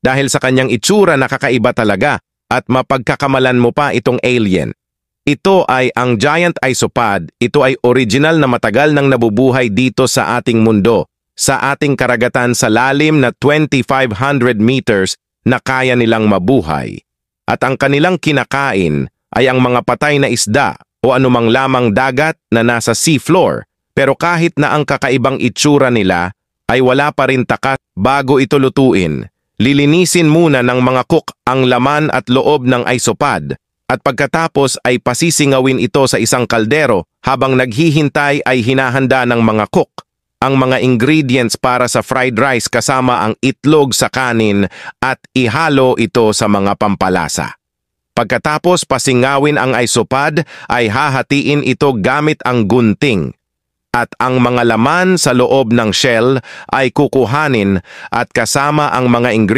dahil sa kanyang itsura na kakaiba talaga at mapagkakamalan mo pa itong alien. Ito ay ang giant isopod. Ito ay original na matagal nang nabubuhay dito sa ating mundo, sa ating karagatan sa lalim na 2,500 meters na kaya nilang mabuhay. At ang kanilang kinakain ay ang mga patay na isda o anumang lamang dagat na nasa seafloor. Pero kahit na ang kakaibang itsura nila ay wala pa rin takat bago ito lutuin. Lilinisin muna ng mga cook ang laman at loob ng isopod at pagkatapos ay pasisingawin ito sa isang kaldero habang naghihintay ay hinahanda ng mga cook ang mga ingredients para sa fried rice kasama ang itlog sa kanin at ihalo ito sa mga pampalasa. Pagkatapos pasingawin ang isopod ay hahatiin ito gamit ang gunting. At ang mga laman sa loob ng shell ay kukuhanin at kasama ang mga ingredients